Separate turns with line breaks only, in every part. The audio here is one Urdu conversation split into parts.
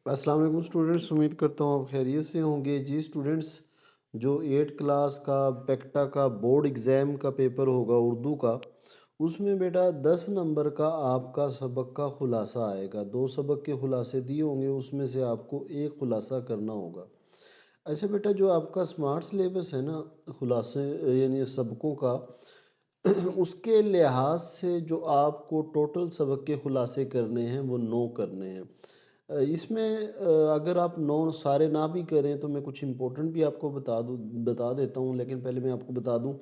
السلام علیکم اسٹوڈنٹس، امید کرتا ہوں آپ خیریت سے ہوں گے جی اسٹوڈنٹس۔ جو 8 کلاس کا پیکٹا کا بورڈ ایگزام کا پیپر ہوگا اردو کا، اس میں بیٹا 10 نمبر کا آپ کا سبق کا خلاصہ آئے گا۔ 2 سبق کے خلاصے دیے ہوں گے، اس میں سے آپ کو ایک خلاصہ کرنا ہوگا۔ اچھا بیٹا، جو آپ کا اسمارٹ سلیبس ہے نا، خلاصے یعنی سبقوں کا، اس کے لحاظ سے جو آپ کو ٹوٹل سبق کے خلاصے کرنے ہیں وہ 9 کرنے ہیں۔ اس میں اگر آپ 9 سارے نہ بھی کریں تو میں کچھ امپورٹنٹ بھی آپ کو بتا دیتا ہوں، لیکن پہلے میں آپ کو بتا دوں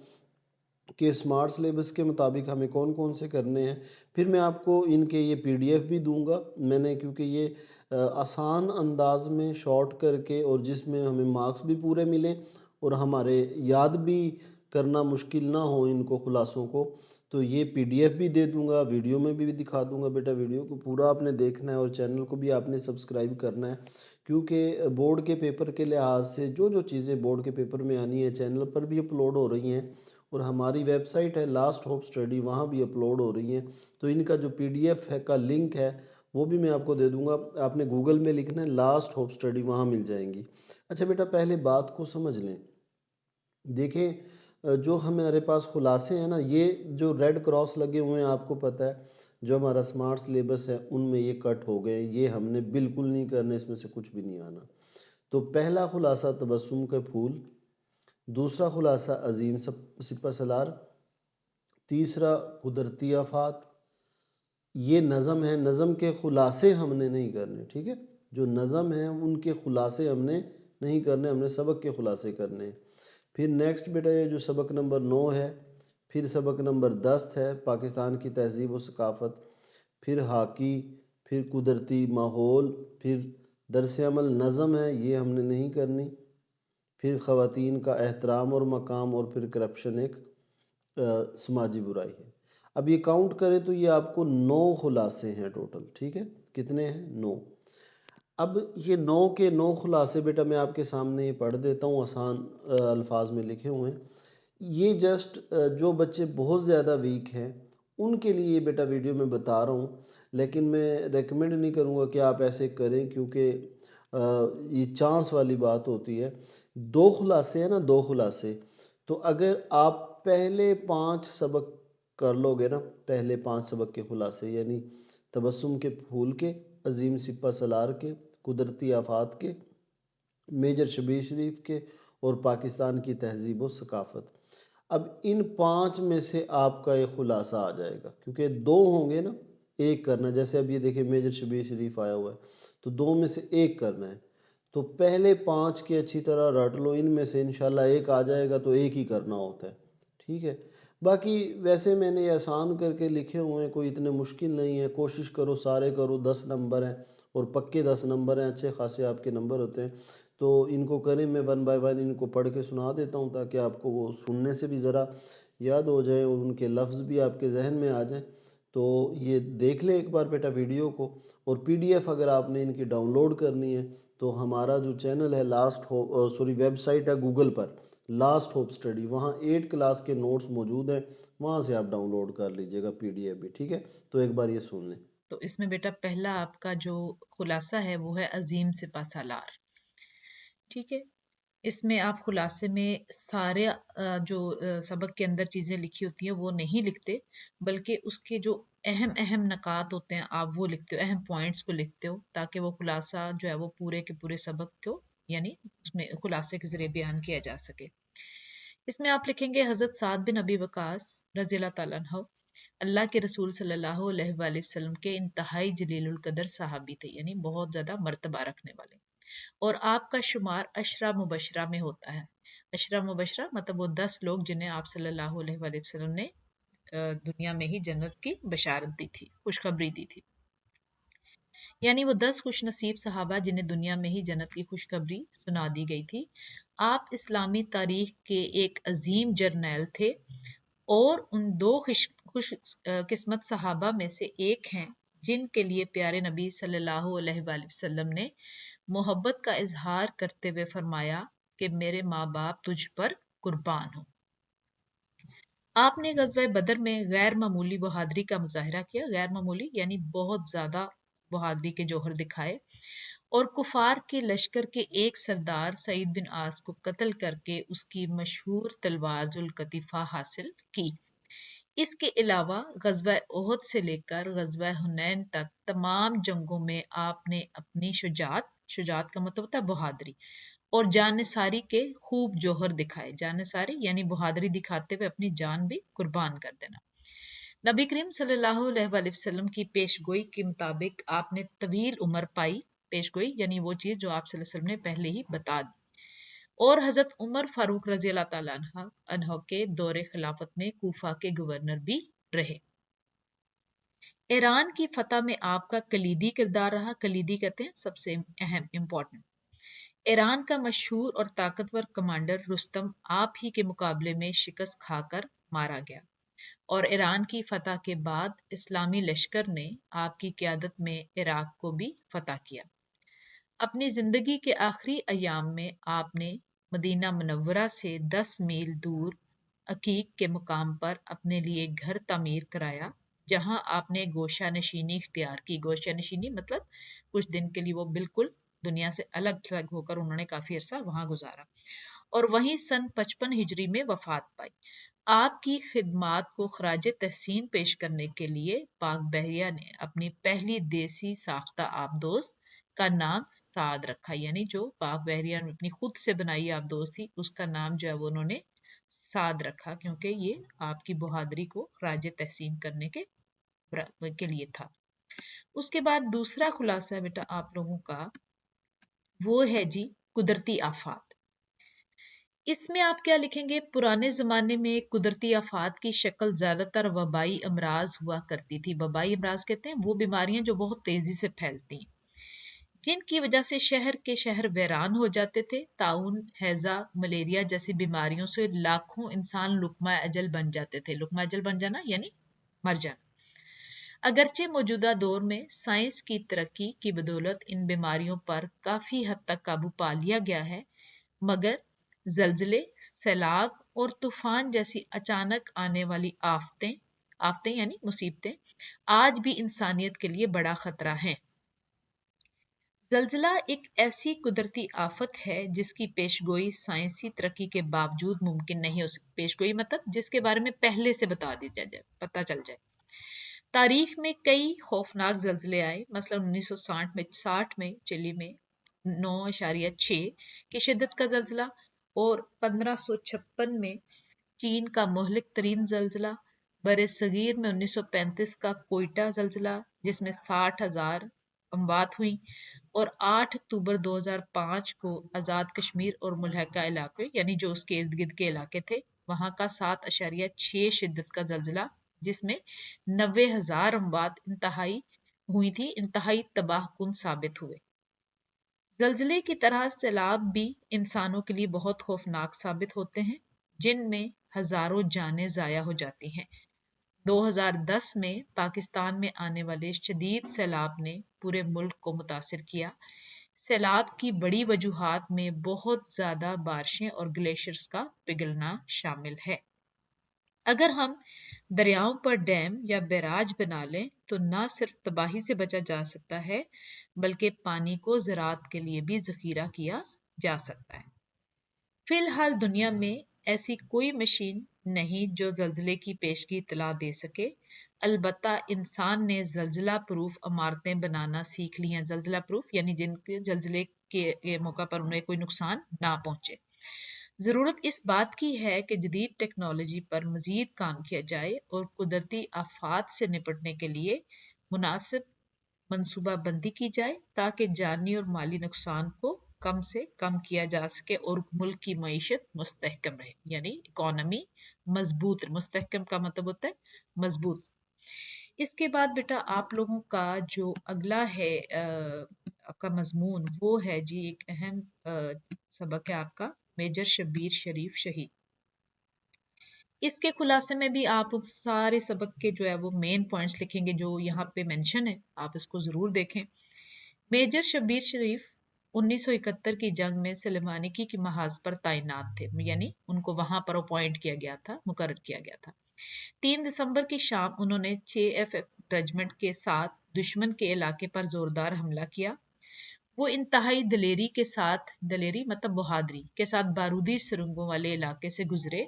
کہ اسمارٹ سلیبس کے مطابق ہمیں کون کون سے کرنے ہیں۔ پھر میں آپ کو ان کے یہ پی ڈی ایف بھی دوں گا میں نے، کیونکہ یہ آسان انداز میں شارٹ کر کے، اور جس میں ہمیں مارکس بھی پورے ملیں اور ہمارے یاد بھی کرنا مشکل نہ ہو ان کو خلاصوں کو، تو یہ پی ڈی ایف بھی دے دوں گا، ویڈیو میں بھی دکھا دوں گا۔ بیٹا ویڈیو کو پورا آپ نے دیکھنا ہے اور چینل کو بھی آپ نے سبسکرائب کرنا ہے، کیونکہ بورڈ کے پیپر کے لحاظ سے جو جو چیزیں بورڈ کے پیپر میں آنی ہے چینل پر بھی اپلوڈ ہو رہی ہیں، اور ہماری ویب سائٹ ہے لاسٹ ہوپ اسٹڈی، وہاں بھی اپلوڈ ہو رہی ہیں۔ تو ان کا جو پی ڈی ایف ہے کا لنک ہے وہ بھی میں آپ کو دے دوں گا، آپ نے گوگل میں لکھنا ہے لاسٹ ہوپ اسٹڈی، وہاں مل جائیں گی۔ اچھا بیٹا، پہلے بات کو سمجھ لیں۔ دیکھیں، جو ہمارے پاس خلاصے ہیں نا، یہ جو ریڈ کراس لگے ہوئے ہیں آپ کو پتہ ہے، جو ہمارا اسمارٹ سلیبس ہے ان میں یہ کٹ ہو گئے، یہ ہم نے بالکل نہیں کرنے، اس میں سے کچھ بھی نہیں آنا۔ تو پہلا خلاصہ تبسم کے پھول، دوسرا خلاصہ عظیم سپہ سالار، تیسرا قدرتی آفات۔ یہ نظم ہے، نظم کے خلاصے ہم نے نہیں کرنے، ٹھیک ہے؟ جو نظم ہیں ان کے خلاصے ہم نے نہیں کرنے، ہم نے سبق کے خلاصے کرنے ہیں۔ پھر نیکسٹ بیٹا، یہ جو سبق نمبر 9 ہے، پھر سبق نمبر 10 ہے پاکستان کی تہذیب و ثقافت، پھر ہاکی، پھر قدرتی ماحول، پھر درس عمل نظم ہے، یہ ہم نے نہیں کرنی، پھر خواتین کا احترام اور مقام، اور پھر کرپشن ایک سماجی برائی ہے۔ اب یہ کاؤنٹ کریں تو یہ آپ کو 9 خلاصے ہیں ٹوٹل، ٹھیک ہے؟ کتنے ہیں؟ 9۔ اب یہ 9 کے 9 خلاصے بیٹا میں آپ کے سامنے یہ پڑھ دیتا ہوں، آسان الفاظ میں لکھے ہوئے ہیں۔ یہ جسٹ جو بچے بہت زیادہ ویک ہیں ان کے لیے بیٹا ویڈیو میں بتا رہا ہوں، لیکن میں ریکمینڈ نہیں کروں گا کہ آپ ایسے کریں، کیونکہ یہ چانس والی بات ہوتی ہے۔ 2 خلاصے ہیں نا، 2 خلاصے، تو اگر آپ پہلے 5 سبق کر لو گے نا، پہلے 5 سبق کے خلاصے، یعنی تبسم کے پھول کے، عظیم سپہ سالار کے، قدرتی آفات کے، میجر شبیر شریف کے، اور پاکستان کی تہذیب و ثقافت، اب ان 5 میں سے آپ کا ایک خلاصہ آ جائے گا، کیونکہ 2 ہوں گے نا، ایک کرنا ہے۔ جیسے اب یہ دیکھیں میجر شبیر شریف آیا ہوا ہے، تو 2 میں سے ایک کرنا ہے۔ تو پہلے 5 کے اچھی طرح رٹ لو، ان میں سے انشاءاللہ ایک آ جائے گا تو ایک ہی کرنا ہوتا ہے، ٹھیک ہے؟ باقی ویسے میں نے آسان کر کے لکھے ہوئے ہیں، کوئی اتنے مشکل نہیں ہے، کوشش کرو سارے کرو۔ 10 نمبر ہیں اور پکے 10 نمبر ہیں، اچھے خاصے آپ کے نمبر ہوتے ہیں، تو ان کو کریں۔ میں 1 بائی 1 ان کو پڑھ کے سنا دیتا ہوں تاکہ آپ کو وہ سننے سے بھی ذرا یاد ہو جائیں اور ان کے لفظ بھی آپ کے ذہن میں آ جائیں۔ تو یہ دیکھ لیں ایک بار بیٹا ویڈیو کو، اور پی ڈی ایف اگر آپ نے ان کی ڈاؤن لوڈ کرنی ہے تو ہمارا جو چینل ہے ویب سائٹ ہے گوگل پر لاسٹ ہوپ اسٹڈی، وہاں 8 کلاس کے نوٹس موجود ہیں، وہاں سے آپ ڈاؤن لوڈ کر لیجئے گا پی ڈی ایف بھی، ٹھیک ہے؟ تو ایک بار یہ سن لیں۔
تو اس میں بیٹا پہلا آپ کا جو خلاصہ ہے وہ ہے عظیم سپہ سالار، ٹھیک ہے؟ اس میں آپ خلاصے میں سارے جو سبق کے اندر چیزیں لکھی ہوتی ہیں وہ نہیں لکھتے، بلکہ اس کے جو اہم اہم نکات ہوتے ہیں آپ وہ لکھتے ہو، اہم پوائنٹس کو لکھتے ہو، تاکہ وہ خلاصہ جو ہے وہ پورے کے پورے سبق کو یعنی اس میں خلاصے کے ذریعے بیان کیا جا سکے۔ اس میں آپ لکھیں گے حضرت سعد بن ابی وقاص رضی اللہ تعالیٰ عنہ اللہ کے رسول صلی اللہ علیہ وآلہ وسلم کے انتہائی جلیل القدر صحابی تھے، یعنی بہت زیادہ مرتبہ رکھنے والے، اور آپ کا شمار عشرہ مبشرہ میں ہوتا ہے۔ عشرہ مبشرہ مطلب وہ 10 لوگ جنہیں آپ صلی اللہ علیہ وآلہ وسلم نے دنیا میں ہی جنت کی بشارت دی تھی، خوشخبری دی تھی، یعنی وہ 10 خوش نصیب صحابہ جنہیں دنیا میں ہی جنت کی خوشخبری سنا دی گئی تھی۔ آپ اسلامی تاریخ کے ایک عظیم جرنیل تھے اور ان 2 خوش قسمت صحابہ میں سے ایک ہیں جن کے لیے پیارے نبی صلی اللہ علیہ وآلہ وسلم نے محبت کا اظہار کرتے ہوئے فرمایا کہ میرے ماں باپ تجھ پر قربان ہوں۔ آپ نے غزوہ بدر میں غیر معمولی بہادری کا مظاہرہ کیا، غیر معمولی یعنی بہت زیادہ بہادری کے جوہر دکھائے، اور کفار کے لشکر کے ایک سردار سعید بن آس کو قتل کر کے اس کی مشہور تلوار ذوالقطیفہ حاصل کی۔ اس کے علاوہ غزوہ احد سے لے کر غزوہ حنین تک تمام جنگوں میں آپ نے اپنی شجاعت کا مطلب ہوتا ہے بہادری، اور جانثاری کے خوب جوہر دکھائے۔ جانثاری یعنی بہادری دکھاتے ہوئے اپنی جان بھی قربان کر دینا۔ نبی کریم صلی اللہ علیہ وآلہ وسلم کی پیش گوئی کے مطابق آپ نے طویل عمر پائی۔ پیش گوئی یعنی وہ چیز جو آپ صلی اللہ علیہ وسلم نے پہلے ہی بتا دی۔ اور حضرت عمر فاروق رضی اللہ تعالیٰ عنہ کے دور خلافت میں کوفہ کے گورنر بھی رہے۔ ایران کی فتح میں آپ کا کلیدی کردار رہا۔ کلیدی کہتے ہیں سب سے اہم، امپورٹنٹ۔ ایران کا مشہور اور طاقتور کمانڈر رستم آپ ہی کے مقابلے میں شکست کھا کر مارا گیا، اور ایران کی فتح کے بعد اسلامی لشکر نے آپ کی قیادت میں عراق کو بھی فتح کیا۔ اپنی زندگی کے آخری ایام میں آپ نے مدینہ منورہ سے 10 میل دور عقیق کے مقام پر اپنے لیے گھر تعمیر کرایا، جہاں آپ نے گوشہ نشینی اختیار کی۔ گوشہ نشینی مطلب کچھ دن کے لیے وہ بالکل دنیا سے الگ تھلگ ہو کر انہوں نے کافی عرصہ وہاں گزارا، اور وہیں سن 55 ہجری میں وفات پائی۔ آپ کی خدمات کو خراج تحسین پیش کرنے کے لیے پاک بحریہ نے اپنی پہلی دیسی ساختہ آبدوز کا نام سعد رکھا، یعنی جو پاک بحریہ نے اپنی خود سے بنائی آبدوز تھی اس کا نام جو ہے وہ انہوں نے سعد رکھا، کیونکہ یہ آپ کی بہادری کو خراج تحسین کرنے کے لیے تھا۔ اس کے بعد دوسرا خلاصہ ہے بیٹا آپ لوگوں کا، وہ ہے جی قدرتی آفات۔ اس میں آپ کیا لکھیں گے؟ پرانے زمانے میں قدرتی آفات کی شکل زیادہ تر وبائی امراض ہوا کرتی تھی۔ وبائی امراض کہتے ہیں وہ بیماریاں جو بہت تیزی سے پھیلتی ہیں، جن کی وجہ سے شہر ویران ہو جاتے تھے۔ طاعون، ہیضہ، ملیریا جیسی بیماریوں سے لاکھوں انسان لقمہ اجل بن جاتے تھے۔ لقمہ اجل بن جانا یعنی مر جانا۔ اگرچہ موجودہ دور میں سائنس کی ترقی کی بدولت ان بیماریوں پر کافی حد تک قابو پا لیا گیا ہے، مگر زلزلے، سیلاب اور طوفان جیسی اچانک آنے والی آفتیں یعنی مصیبتیں آج بھی انسانیت کے لیے بڑا خطرہ ہیں۔ زلزلہ ایک ایسی قدرتی آفت ہے جس کی پیشگوئی سائنسی ترقی کے باوجود ممکن نہیں ہو سکتی۔ پیشگوئی مطلب جس کے بارے میں پہلے سے بتا دیا جائے، پتہ چل جائے۔ تاریخ میں کئی خوفناک زلزلے آئے، مثلا 1960 میں چلی میں 9.6 کی شدت کا زلزلہ، اور 1556 میں چین کا مہلک ترین زلزلہ، بر صغیر میں 1935 کا کوئٹہ زلزلہ جس میں 60,000 اموات ہوئیں، اور 8 اکتوبر 2005 کو آزاد کشمیر اور ملحقہ علاقے یعنی جو اس کے ارد گرد کے علاقے تھے وہاں کا 7.6 شدت کا زلزلہ جس میں 90,000 اموات انتہائی تباہ کن ثابت ہوئے۔ زلزلے کی طرح سیلاب بھی انسانوں کے لیے بہت خوفناک ثابت ہوتے ہیں، جن میں ہزاروں جانیں ضائع ہو جاتی ہیں۔ 2010 میں پاکستان میں آنے والے شدید سیلاب نے پورے ملک کو متاثر کیا۔ سیلاب کی بڑی وجوہات میں بہت زیادہ بارشیں اور گلیشیئرز کا پگھلنا شامل ہے۔ اگر ہم دریاؤں پر ڈیم یا بیراج بنا لیں تو نہ صرف تباہی سے بچا جا سکتا ہے بلکہ پانی کو زراعت کے لیے بھی ذخیرہ کیا جا سکتا ہے۔ فی الحال دنیا میں ایسی کوئی مشین نہیں جو زلزلے کی پیشگی اطلاع دے سکے، البتہ انسان نے زلزلہ پروف عمارتیں بنانا سیکھ لی ہیں۔ زلزلہ پروف یعنی جن کے زلزلے کے موقع پر انہیں کوئی نقصان نہ پہنچے۔ ضرورت اس بات کی ہے کہ جدید ٹیکنالوجی پر مزید کام کیا جائے اور قدرتی آفات سے نپٹنے کے لیے مناسب منصوبہ بندی کی جائے تاکہ جانی اور مالی نقصان کو کم سے کم کیا جا سکے اور ملک کی معیشت مستحکم رہے، یعنی اکانومی مضبوط۔ مستحکم کا مطلب ہوتا ہے مضبوط۔ اس کے بعد بیٹا آپ لوگوں کا جو اگلا ہے آپ کا مضمون وہ ہے جی ایک اہم سبق ہے آپ کا میجر شبیر شریف شہید۔ اس کے خلاصے میں بھی آپ سارے سبق کے جو ہے وہ مین پوائنٹس لکھیں گے جو یہاں پہ مینشن ہے، آپ اس کو ضرور دیکھیں۔ میجر شبیر شریف 1971 کی جنگ میں سلیمانکی کی محاذ پر تعینات تھے، یعنی ان کو وہاں پر اپوائنٹ کیا گیا تھا، مقرر کیا گیا تھا۔ 3 دسمبر کی شام انہوں نے 6 FF ریجمنٹ کے ساتھ دشمن کے علاقے پر زوردار حملہ کیا۔ وہ انتہائی دلیری مطلب بہادری کے ساتھ بارودی سرنگوں والے علاقے سے گزرے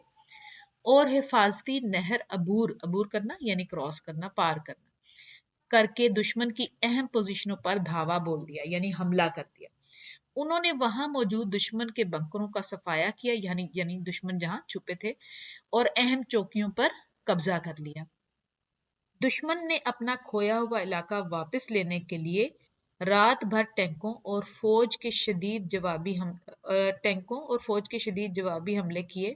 اور حفاظتی نہر عبور کرنا یعنی کراس کرنا، پار کرنا کر کے دشمن کی اہم پوزیشنوں پر دھاوا بول دیا یعنی حملہ کر دیا۔ انہوں نے وہاں موجود دشمن کے بنکروں کا صفایا کیا یعنی دشمن جہاں چھپے تھے، اور اہم چوکیوں پر قبضہ کر لیا۔ دشمن نے اپنا کھویا ہوا علاقہ واپس لینے کے لیے رات بھر ٹینکوں اور فوج کے شدید جوابی حملے کیے،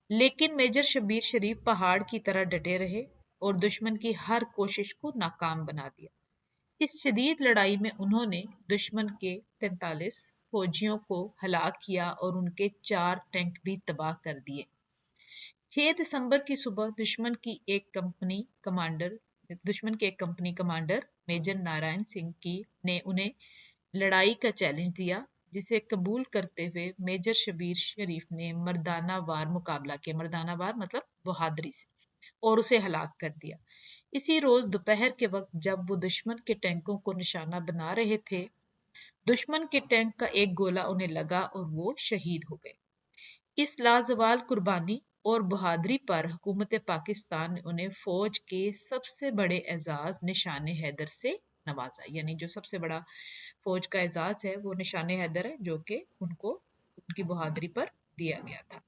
لیکن میجر شبیر شریف پہاڑ کی طرح ڈٹے رہے اور دشمن کی ہر کوشش کو ناکام بنا دیا۔ اس شدید لڑائی میں انہوں نے دشمن کے 43 فوجیوں کو ہلاک کیا اور ان کے 4 ٹینک بھی تباہ کر دیے۔ 6 دسمبر کی صبح دشمن کے ایک company commander major Narayan Singh نے انہیں لڑائی کا چیلنج دیا، جسے قبول کرتے ہوئے میجر شبیر شریف نے مردانہ وار مقابلہ کیا، مردانہ وار مطلب بہادری سے، اور اسے ہلاک کر دیا۔ اسی روز دوپہر کے وقت جب وہ دشمن کے ٹینکوں کو نشانہ بنا رہے تھے، دشمن کے ٹینک کا ایک گولہ انہیں لگا اور وہ شہید ہو گئے۔ اس لازوال قربانی اور بہادری پر حکومت پاکستان نے انہیں فوج کے سب سے بڑے اعزاز نشان حیدر سے نوازا، یعنی جو سب سے بڑا فوج کا اعزاز ہے وہ نشان حیدر ہے، جو کہ ان کو ان کی بہادری پر دیا گیا تھا۔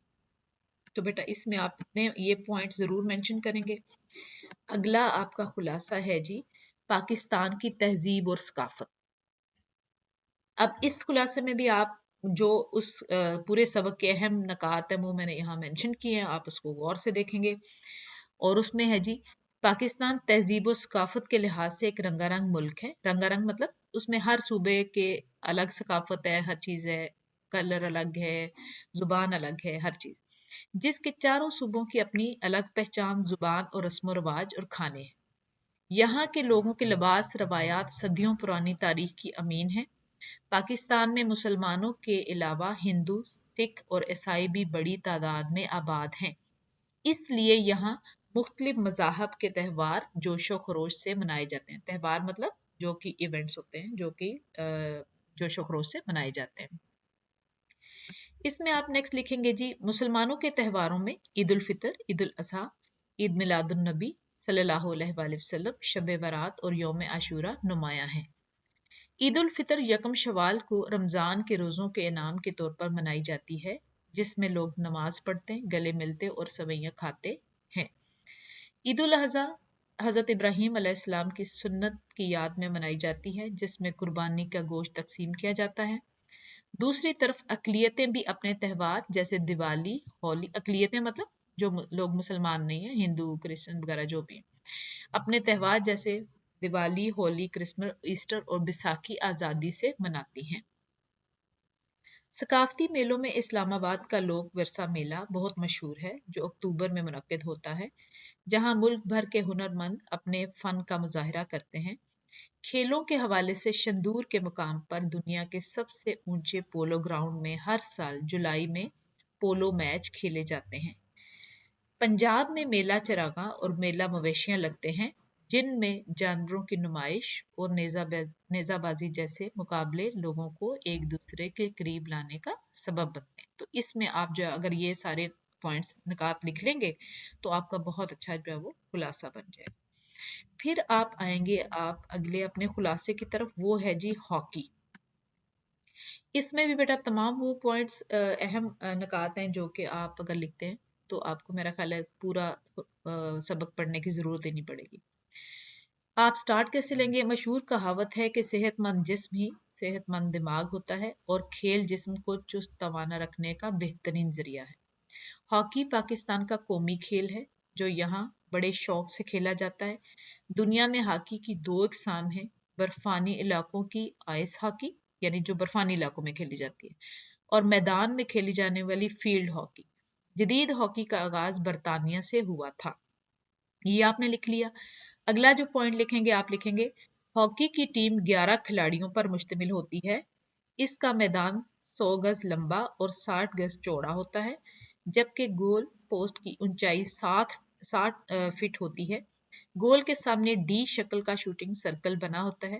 تو بیٹا اس میں آپ نے یہ پوائنٹ ضرور مینشن کریں گے۔ اگلا آپ کا خلاصہ ہے جی پاکستان کی تہذیب اور ثقافت۔ اب اس خلاصے میں بھی آپ جو اس پورے سبق کے اہم نکات ہیں وہ میں نے یہاں مینشن کیے ہیں، آپ اس کو غور سے دیکھیں گے۔ اور اس میں ہے جی پاکستان تہذیب و ثقافت کے لحاظ سے ایک رنگا رنگ ملک ہے۔ رنگا رنگ مطلب اس میں ہر صوبے کے الگ ثقافت ہے، ہر چیز ہے، کلر الگ ہے، زبان الگ ہے، ہر چیز، جس کے چاروں صوبوں کی اپنی الگ پہچان، زبان اور رسم و رواج اور کھانے ہیں۔ یہاں کے لوگوں کے لباس، روایات صدیوں پرانی تاریخ کی امین ہیں۔ پاکستان میں مسلمانوں کے علاوہ ہندو، سکھ اور عیسائی بھی بڑی تعداد میں آباد ہیں، اس لیے یہاں مختلف مذاہب کے تہوار جوش و خروش سے منائے جاتے ہیں۔ تہوار مطلب جو کہ ایونٹس ہوتے ہیں، جو کہ جوش و خروش سے منائے جاتے ہیں۔ اس میں آپ نیکسٹ لکھیں گے جی مسلمانوں کے تہواروں میں عید الفطر، عید الاضحیٰ، عید میلاد النبی صلی اللہ علیہ وآلہ وسلم، شب برات اور یوم عاشوراء نمایاں ہیں۔ عید الفطر یکم شوال کو رمضان کے روزوں کے انعام کے طور پر منائی جاتی ہے، جس میں لوگ نماز پڑھتے، گلے ملتے اور سویاں کھاتے ہیں۔ عید الاضحیٰ حضرت ابراہیم علیہ السلام کی سنت کی یاد میں منائی جاتی ہے، جس میں قربانی کا گوشت تقسیم کیا جاتا ہے۔ دوسری طرف اقلیتیں بھی اپنے تہوار جیسے دیوالی، ہولی، اقلیتیں مطلب جو لوگ مسلمان نہیں ہیں، ہندو، کرسچن وغیرہ جو بھی ہیں، اپنے تہوار جیسے دیوالی، ہولی، کرسمس، ایسٹر اور بیساکھی آزادی سے مناتی ہیں۔ ثقافتی میلوں میں اسلام آباد کا لوک ورثہ میلہ بہت مشہور ہے، جو اکتوبر میں منعقد ہوتا ہے، جہاں ملک بھر کے ہنر مند اپنے فن کا مظاہرہ کرتے ہیں۔ کھیلوں کے حوالے سے شندور کے مقام پر دنیا کے سب سے اونچے پولو گراؤنڈ میں ہر سال جولائی میں پولو میچ کھیلے جاتے ہیں۔ پنجاب میں میلہ چراغاں اور میلہ مویشیاں لگتے ہیں، جن میں جانوروں کی نمائش اور نیزہ بازی جیسے مقابلے لوگوں کو ایک دوسرے کے قریب لانے کا سبب بنتے ہیں۔ تو اس میں آپ جو اگر یہ سارے پوائنٹس نکات لکھ لیں گے تو آپ کا بہت اچھا جو ہے وہ خلاصہ بن جائے۔ پھر آپ آئیں گے آپ اگلے اپنے خلاصے کی طرف، وہ ہے جی ہاکی۔ اس میں بھی بیٹا تمام وہ پوائنٹس اہم نکات ہیں جو کہ آپ اگر لکھتے ہیں تو آپ کو میرا خیال ہے پورا سبق پڑھنے کی ضرورت ہی نہیں پڑے گی۔ آپ سٹارٹ کیسے لیں گے؟ مشہور کہاوت ہے کہ صحت مند جسم ہی صحت مند دماغ ہوتا ہے، اور کھیل جسم کو چست توانا رکھنے کا بہترین ذریعہ ہے۔ ہاکی پاکستان کا قومی کھیل ہے جو یہاں بڑے شوق سے کھیلا جاتا ہے۔ دنیا میں ہاکی کی 2 اقسام ہیں، برفانی علاقوں کی آئس ہاکی یعنی جو برفانی علاقوں میں کھیلی جاتی ہے، اور میدان میں کھیلی جانے والی فیلڈ ہاکی۔ جدید ہاکی کا آغاز برطانیہ سے ہوا تھا۔ یہ آپ نے لکھ لیا۔ اگلا جو پوائنٹ لکھیں گے آپ لکھیں گے ہاکی کی ٹیم 11 کھلاڑیوں پر مشتمل ہوتی ہے۔ اس کا میدان 100 گز لمبا اور 60 گز چوڑا ہوتا ہے، جبکہ گول پوسٹ کی اونچائی 60 فٹ ہوتی ہے۔ گول کے سامنے ڈی شکل کا شوٹنگ سرکل بنا ہوتا ہے۔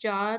4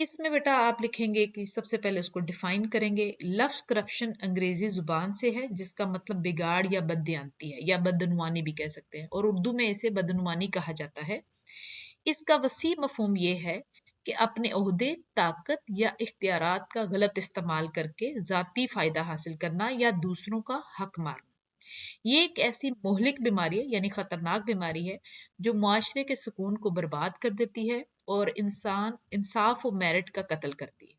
اس میں بیٹا آپ لکھیں گے کہ سب سے پہلے اس کو ڈیفائن کریں گے. لفظ کرپشن انگریزی زبان سے ہے جس کا مطلب بگاڑ یا بددیانتی ہے یا بدعنوانی بھی کہہ سکتے ہیں، اور اردو میں اسے بدعنوانی کہا جاتا ہے. اس کا وسیع مفہوم یہ ہے کہ اپنے عہدے، طاقت یا اختیارات کا غلط استعمال کر کے ذاتی فائدہ حاصل کرنا یا دوسروں کا حق مارنا. یہ ایک ایسی مہلک بیماری ہے، یعنی خطرناک بیماری ہے، جو معاشرے کے سکون کو برباد کر دیتی ہے اور انصاف و میرٹ کا قتل کرتی ہے.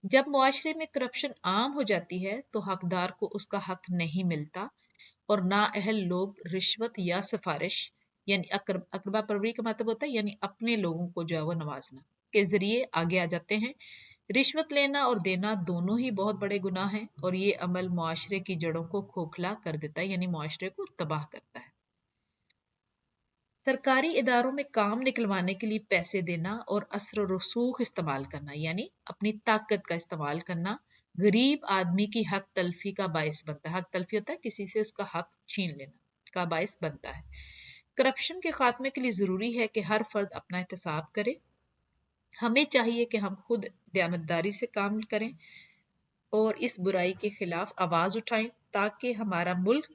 جب معاشرے میں کرپشن عام ہو جاتی ہے تو حقدار کو اس کا حق نہیں ملتا، اور نااہل لوگ رشوت یا سفارش، یعنی اقربا پروری کا مطلب ہوتا ہے یعنی اپنے لوگوں کو جو ہے وہ نوازنا کے ذریعے آگے آ جاتے ہیں. رشوت لینا اور دینا دونوں ہی بہت بڑے گناہ ہیں، اور یہ عمل معاشرے کی جڑوں کو کھوکھلا کر دیتا ہے، یعنی معاشرے کو تباہ کرتا ہے. سرکاری اداروں میں کام نکلوانے کے لیے پیسے دینا اور اثر و رسوخ استعمال کرنا، یعنی اپنی طاقت کا استعمال کرنا، غریب آدمی کی حق تلفی کا باعث بنتا ہے. حق تلفی ہوتا ہے کسی سے اس کا حق چھین لینا کا باعث بنتا ہے. کرپشن کے خاتمے کے لیے ضروری ہے کہ ہر فرد اپنا احتساب کرے. ہمیں چاہیے کہ ہم خود دیانتداری سے کام کریں اور اس برائی کے خلاف آواز اٹھائیں تاکہ ہمارا ملک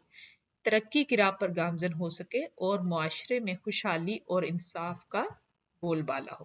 ترقی کی راہ پر گامزن ہو سکے اور معاشرے میں خوشحالی اور انصاف کا بول بالا ہو.